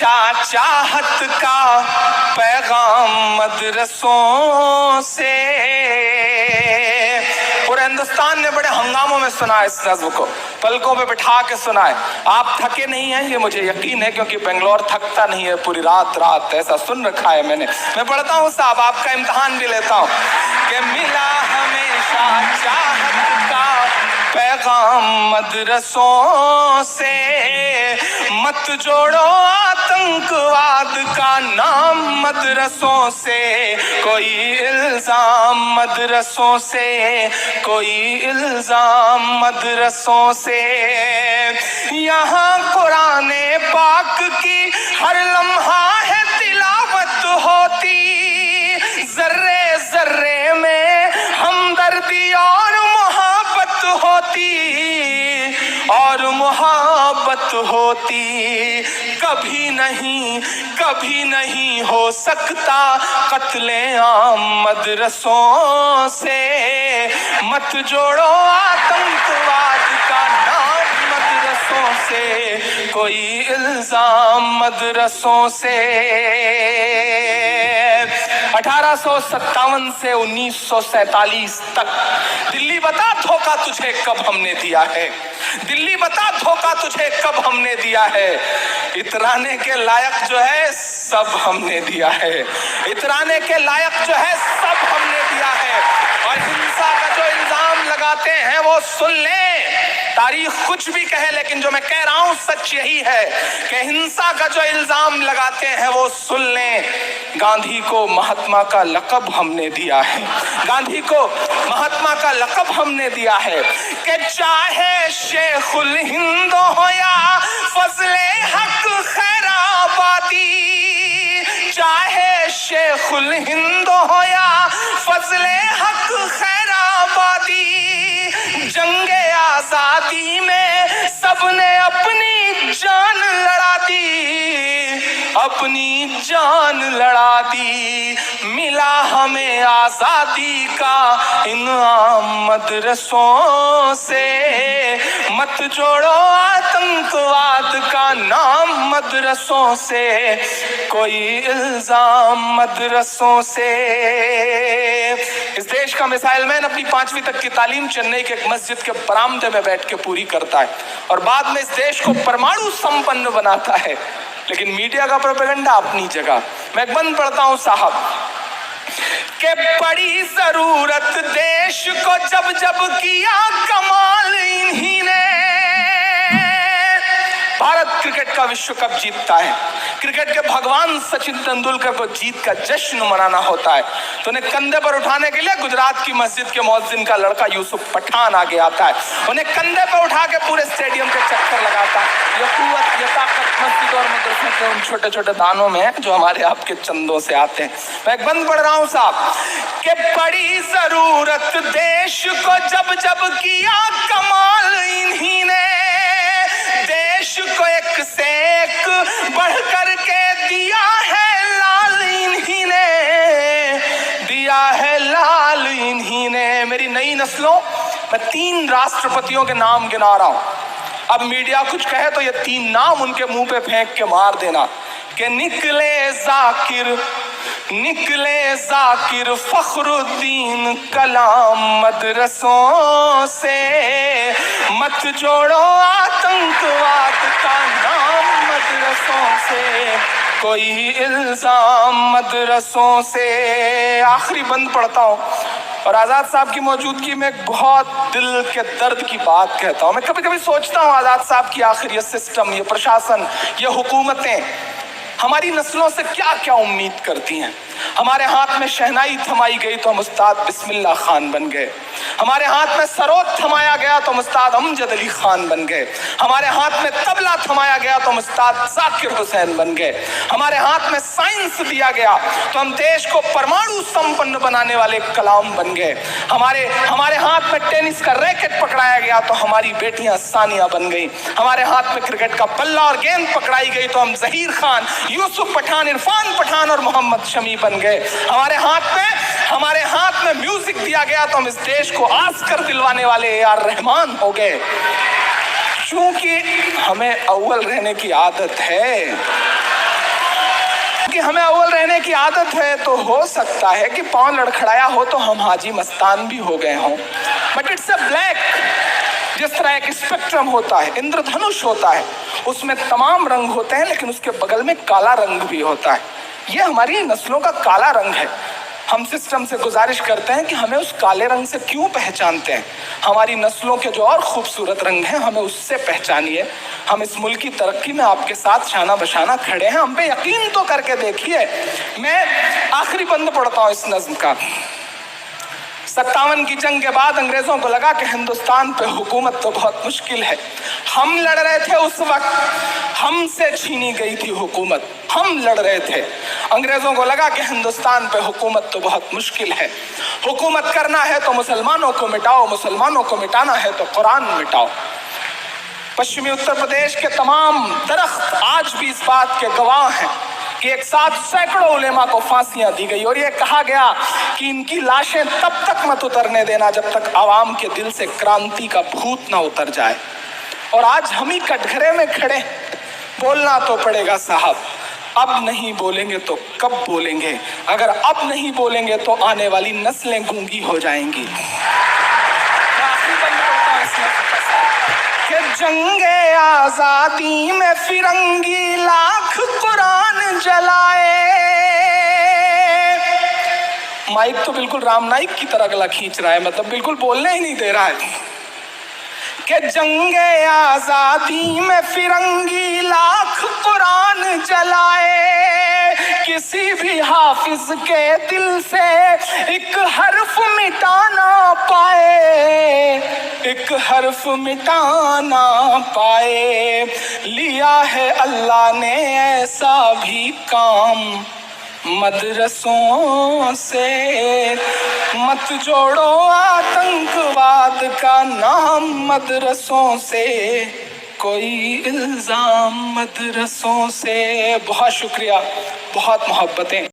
हमेशा चाहत का पैगाम मदरसों से। पूरे हिंदुस्तान ने बड़े हंगामों में सुना है इस नज़्म को, पलकों पे बिठा के सुना है। आप थके नहीं हैं ये मुझे यकीन है, क्योंकि बेंगलोर थकता नहीं है, पूरी रात रात ऐसा सुन रखा है मैंने। मैं पढ़ता हूँ साहब, आपका इम्तिहान भी लेता हूँ कि मिला हमेशा चाहत का पैगाम मदरसों से, मत जोड़ो आतंकवाद का नाम मदरसों से, कोई इल्जाम मदरसों से, कोई इल्जाम मदरसों से। यहाँ कुराने पाक की हर लम्हा है तिलावत होती, जर्रे जर्रे में हमदर्दी और मोहब्बत होती, और मोहब्बत होती। कभी नहीं हो सकता कत्ले आम मदरसों से, मत जोड़ो आतंकवाद का नाम मदरसों से, कोई इल्जाम मदरसों से। 1857 से 1947 तक दिल्ली बता धोखा तुझे कब हमने दिया है, दिल्ली बता धोखा तुझे कब हमने दिया है। इतराने के लायक जो है सब हमने दिया है, इतराने के लायक जो है सब हमने दिया है। और हिंसा का जो इल्जाम लगाते हैं वो सुन लें, तारीख कुछ भी कहे लेकिन जो मैं कह रहा हूं सच यही है कि हिंसा का जो इल्जाम लगाते हैं वो सुन लें। गांधी को महात्मा का लक़ब हमने दिया है, गांधी को महात्मा का लक़ब हमने दिया है कि चाहे शेखुल हिंद हो या फजले हक खैराबादी, चाहे शेखुल हिंद हो या फजले हक खैराबादी, जंगे आजादी में सबने अपनी जान लड़ा दी, अपनी जान लड़ा दी। मिला हमें आजादी का इनाम मदरसों से, मत जोड़ो आतंकवाद का नाम मदरसों से, कोई इल्जाम मदरसों से। इस देश का मिसाइल मैन अपनी 5वीं तक की तालीम चेन्नई के एक मस्जिद के बरामदे में बैठ के पूरी करता है और बाद में इस देश को परमाणु संपन्न बनाता है, लेकिन मीडिया का प्रोपेगेंडा अपनी जगह। मैं एक बंद पढ़ता हूं साहब के पड़ी जरूरत देश को जब जब किया कमाल इन्हीं ने। भारत क्रिकेट का विश्व कप जीतता है, क्रिकेट के भगवान सचिन तेंदुलकर को जीत का जश्न मनाना होता है, तो उन्हें कंधे पर उठाने के लिए गुजरात की मस्जिद के मुअज्जिन का लड़का यूसुफ पठान आगे आता है, उन्हें कंधे पर उठा के पूरे स्टेडियम के चक्कर लगाता है। ये कुव्वत, ये ताकत मस्जिद और मदरसों के उन छोटे छोटे दानों में है जो हमारे आपके चंदों से आते हैं। मैं एक बंद पढ़ रहा हूं साहब कि पड़ी जरूरत देश को जब जब किया कमाल इन्हीं ने, देश को एक से एक बढ़ करके दिया है लाल इन्हीं ने, दिया है लाल इन्हीं ने। मेरी नई नस्लों, मैं 3 राष्ट्रपतियों के नाम गिना रहा हूं, अब मीडिया कुछ कहे तो ये 3 नाम उनके मुंह पे फेंक के मार देना कि निकले जाकिर फखरुद्दीन कलाम मदरसों से, मत जोड़ो आतंकवाद का नाम मदरसों से, कोई इल्जाम मदरसों से। आखिरी बंद पढ़ता हूं और आजाद साहब की मौजूदगी में एक बहुत दिल के दर्द की बात कहता हूं। मैं कभी कभी सोचता हूं आजाद साहब की आखिर ये सिस्टम, ये प्रशासन, ये हुकूमतें हमारी नस्लों से क्या क्या उम्मीद करती हैं। हमारे हाथ में शहनाई थमाई गई तो हम उस्ताद बिस्मिल्लाह खान बन गए, हमारे हाथ में सरोद थमाया गया तो हम उस्ताद अमजद अली खान बन गए, हमारे हाथ में तबला थमाया गया तो हम उस्ताद जाकिर हुसैन बन गए, हमारे हाथ में साइंस दिया गया तो हम देश को परमाणु संपन्न बनाने वाले कलाम बन गए, हमारे हाथ में टेनिस का रैकेट पकड़ाया गया तो हमारी बेटियां सानिया बन गई, हमारे हाथ में क्रिकेट का बल्ला और गेंद पकड़ाई गई तो हम जहीर खान, यूसुफ पठान, इरफान पठान और मोहम्मद शमी बन गए, हमारे हाथ में म्यूजिक दिया गया तो हम इस देश को ऑस्कर दिलवाने वाले ए.आर. रहमान हो गए। चूंकि हमें अव्वल रहने की आदत है, कि हमें अव्वल रहने की आदत है, तो हो सकता है कि पांव लड़खड़ाया हो तो हम हाजी मस्तान भी हो गए हों, बट इट्स अ ब्लैक। जिस तरह एक स्पेक्ट्रम होता है, इंद्रधनुष होता है, उसमें तमाम रंग होते हैं, लेकिन उसके बगल में काला रंग भी होता है। ये हमारी नस्लों का काला रंग है। हम सिस्टम से गुजारिश करते हैं कि हमें उस काले रंग से क्यों पहचानते हैं? हमारी नस्लों के जो और खूबसूरत रंग हैं, हमें उससे पहचानिए। हम इस मुल्क की तरक्की में आपके साथ शाना बशाना खड़े हैं, हम पे यकीन तो करके देखिए। मैं आखिरी बंद पढ़ता हूँ इस नज्म का। 57 की जंग के बाद अंग्रेजों को लगा कि हिंदुस्तान पे हुकूमत तो बहुत मुश्किल है। हम लड़ रहे थे उस वक्त, हमसे छीनी गई थी हुकूमत, हम लड़ रहे थे। अंग्रेजों को लगा कि हिंदुस्तान पे हुकूमत तो बहुत मुश्किल है, हुकूमत करना है तो मुसलमानों को मिटाओ, मुसलमानों को मिटाना है तो कुरान मिटाओ। पश्चिमी उत्तर प्रदेश के तमाम दरख्त आज भी इस बात के गवाह हैं कि एक साथ सैकड़ों उलेमा को फांसियां दी गई और ये कहा गया कि इनकी लाशें तब तक मत उतरने देना जब तक आवाम के दिल से क्रांति का भूत ना उतर जाए। और आज हम ही कटघरे में खड़े, बोलना तो पड़ेगा साहब। अब नहीं बोलेंगे तो कब बोलेंगे? अगर अब नहीं बोलेंगे तो आने वाली नस्लें गूंगी हो जाएंगी। कि जंगे आजादी में फिरंगी लाख कुरान जलाए। माइक तो बिल्कुल राम नाइक की तरह गला खींच रहा है, मतलब बिल्कुल बोलने ही नहीं दे रहा है। कि जंगे आजादी में फिरंगी लाख कुरान जलाए, किसी भी हाफिज के दिल से एक हर्फ मिटाना पाए, एक हर्फ मिटाना पाए। लिया है अल्लाह ने ऐसा भी काम मदरसों से, मत जोड़ो आतंकवाद का नाम मदरसों से, कोई इल्जाम मदरसों से। बहुत शुक्रिया, बहुत मोहब्बतें।